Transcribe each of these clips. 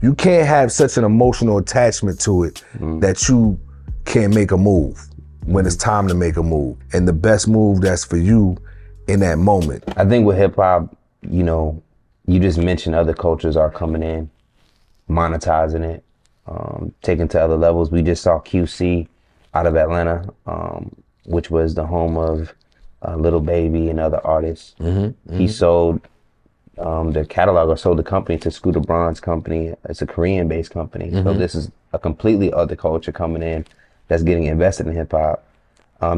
You can't have such an emotional attachment to it that you can't make a move when it's time to make a move. And the best move that's for you in that moment. I think with hip hop, you know, you just mentioned other cultures are coming in, monetizing it, taking to other levels. We just saw QC out of Atlanta, which was the home of Little Baby and other artists. He sold their catalog, or sold the company to Scooter Braun's company. It's a Korean-based company. So this is a completely other culture coming in that's getting invested in hip hop.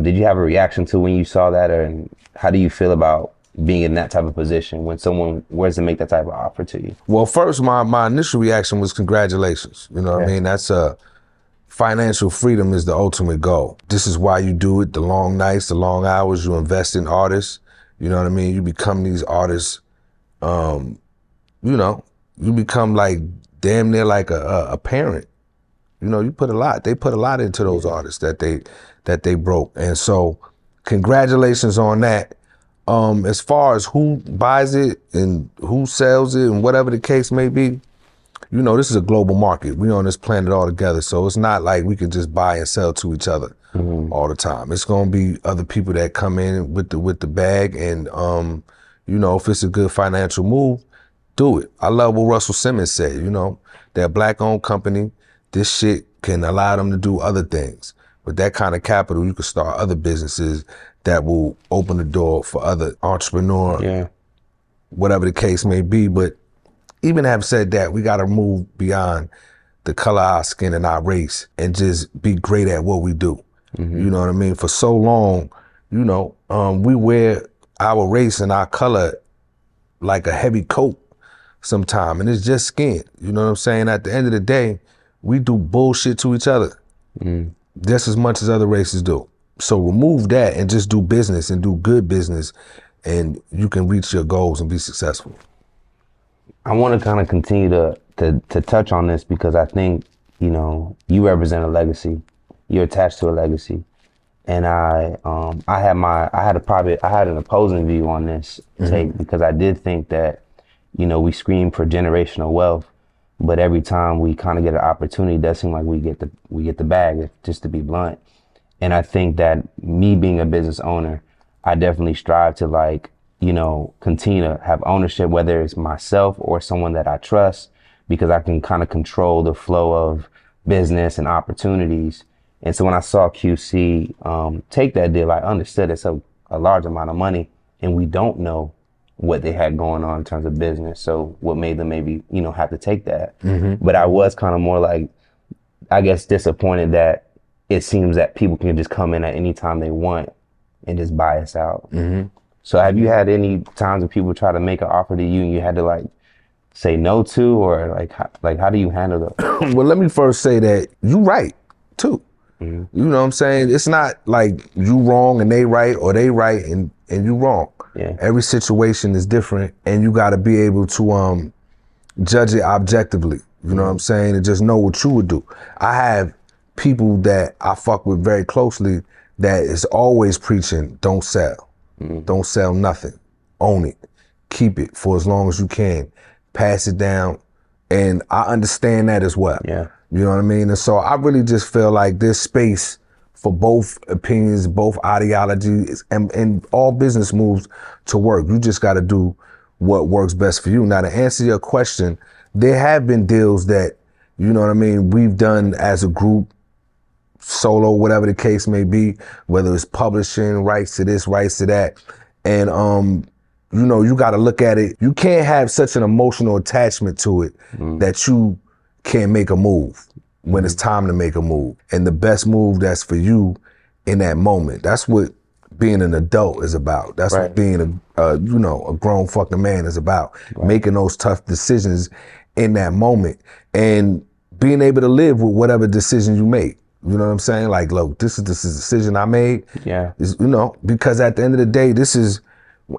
Did you have a reaction to when you saw that, or how do you feel about being in that type of position when someone were to make that type of offer to you? Well, first, my initial reaction was congratulations. You know what I mean? That's financial freedom is the ultimate goal. This is why you do it, the long nights, the long hours, you invest in artists. You know what I mean? You become these artists, you know, you become like damn near like a parent. You know, they put a lot into those artists that they broke. And so congratulations on that. As far as who buys it and who sells it and whatever the case may be, you know, this is a global market. We on this planet all together. So it's not like we can just buy and sell to each other all the time. It's gonna be other people that come in with the bag, and you know, if it's a good financial move, do it. I love what Russell Simmons said, you know, they're a black-owned company. This shit can allow them to do other things. With that kind of capital, you can start other businesses that will open the door for other entrepreneurs, whatever the case may be. But even have said that, we gotta move beyond the color of our skin and our race and just be great at what we do. You know what I mean? For so long, you know, we wear our race and our color like a heavy coat sometime, and it's just skin. You know what I'm saying? At the end of the day, we do bullshit to each other just as much as other races do. So remove that and just do business and do good business, and you can reach your goals and be successful. I want to kind of continue to touch on this because I think, you know, you represent a legacy. You're attached to a legacy. And I had an opposing view on this take, because I did think that, you know, we scream for generational wealth, but every time we kind of get an opportunity, it does seem like we get the bag, just to be blunt. And I think that me being a business owner, I definitely strive to, like, you know, continue to have ownership, whether it's myself or someone that I trust, because I can kind of control the flow of business and opportunities. And so when I saw QC take that deal, I understood it's a large amount of money, and we don't know what they had going on in terms of business. So what made them maybe, you know, have to take that. But I was kind of more like, I guess, disappointed that it seems that people can just come in at any time they want and just buy us out. So have you had any times when people try to make an offer to you and you had to, like, say no to, or how do you handle that? Well, let me first say that you right too. You know what I'm saying? It's not like you wrong and they right, or they right and you wrong. Every situation is different, and you got to be able to judge it objectively. You know what I'm saying? And just know what you would do. I have people that I fuck with very closely that is always preaching, don't sell. Don't sell nothing. Own it. Keep it for as long as you can. Pass it down. And I understand that as well. You know what I mean? And so I really just feel like there's space for both opinions, both ideologies, and all business moves to work. You just got to do what works best for you. Now, to answer your question, there have been deals that, you know what I mean, we've done as a group, solo, whatever the case may be, whether it's publishing, rights to this, rights to that. And, you know, you got to look at it. You can't have such an emotional attachment to it that you can't make a move when it's time to make a move. And the best move that's for you in that moment. That's what being an adult is about. That's what being a grown fucking man is about. Making those tough decisions in that moment and being able to live with whatever decision you make. You know what I'm saying? Like, look, this is the decision I made. Is, you know, because at the end of the day, this is,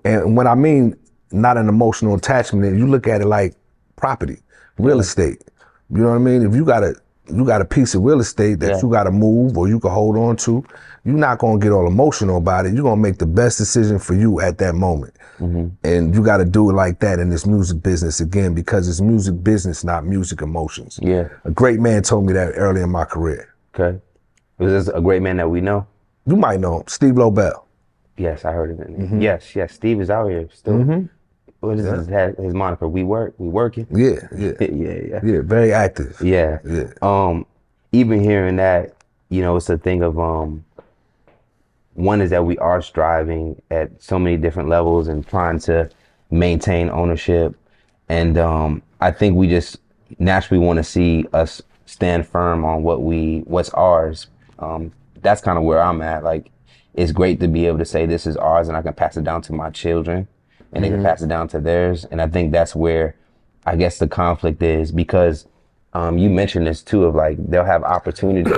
and when I mean not an emotional attachment, you look at it like property, real estate. You know what I mean? If you got a you got a piece of real estate that you got to move or you can hold on to. You're not gonna get all emotional about it. You're gonna make the best decision for you at that moment. And you got to do it like that in this music business again, because it's music business, not music emotions. Yeah. A great man told me that early in my career. Okay. Was this a great man that we know? You might know him, Steve Lobel. Yes, I heard of it. Yes, Steve is out here still. What is his moniker? We working. Yeah. Yeah, very active. Yeah. Even hearing that, you know, it's a thing of one is that we are striving at so many different levels and trying to maintain ownership, and I think we just naturally want to see us stand firm on what's ours. That's kind of where I'm at. Like, it's great to be able to say this is ours, and I can pass it down to my children, and they can pass it down to theirs. And I think that's where I guess the conflict is, because you mentioned this too, of like they'll have opportunities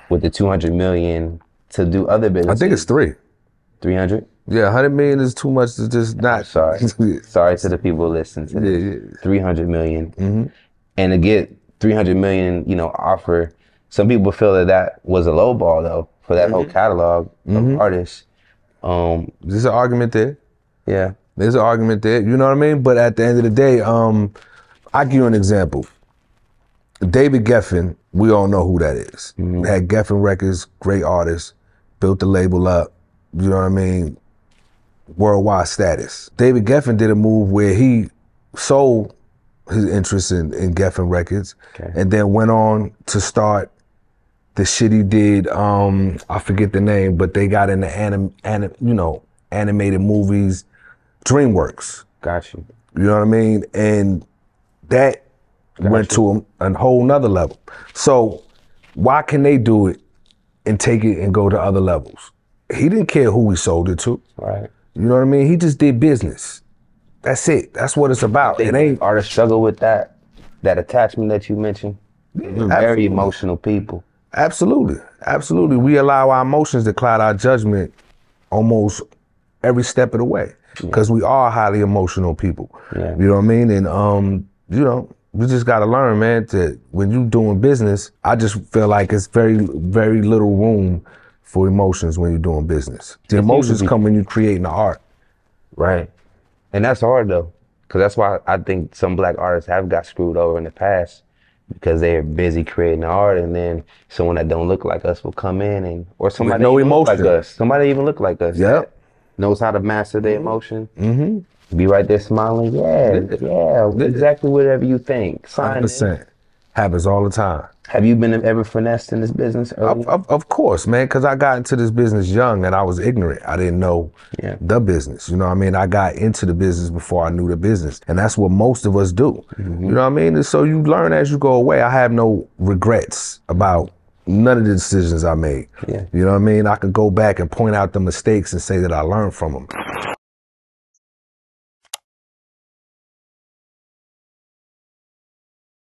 with the 200 million to do other business. I think it's 300. Yeah, 100 million is too much to just not. Sorry to the people listening to this. 300 million. And to get 300 million, you know, offer. Some people feel that was a low ball though for that whole catalog of artists. There's an argument there. Yeah. There's an argument there. You know what I mean? But at the end of the day, I'll give you an example. David Geffen, we all know who that is. Had Geffen Records, great artist, built the label up, you know what I mean? Worldwide status. David Geffen did a move where he sold his interest in Geffen Records and then went on to start the shit he did, I forget the name, but they got into animated movies, DreamWorks. Got you. You know what I mean? And that went to a whole nother level. So why can they do it and take it and go to other levels? He didn't care who he sold it to. Right. You know what I mean? He just did business. That's it. That's what it's about. It ain't artists struggle with that attachment that you mentioned. We're very emotional people. Absolutely. Absolutely. We allow our emotions to cloud our judgment almost every step of the way, because we are highly emotional people. Yeah. You know what I mean? And you know, we just gotta learn, man, that when you doing business, I just feel like it's very, very little room for emotions when you're doing business. The emotions come when you're creating the art. Right. And that's hard though, because that's why I think some black artists have got screwed over in the past, because they're busy creating art, and then someone that don't look like us will come in, or somebody no even look emotion. like us. Somebody even look like us. Yeah. Knows how to master their emotion. Be right there smiling. Yeah, exactly whatever you think. 100%. Happens all the time. Have you been ever finessed in this business early? Of course, man, because I got into this business young and I was ignorant. I didn't know the business. You know what I mean? I got into the business before I knew the business. And that's what most of us do. You know what I mean? And so you learn as you go away. I have no regrets about none of the decisions I made. Yeah. You know what I mean? I could go back and point out the mistakes and say that I learned from them.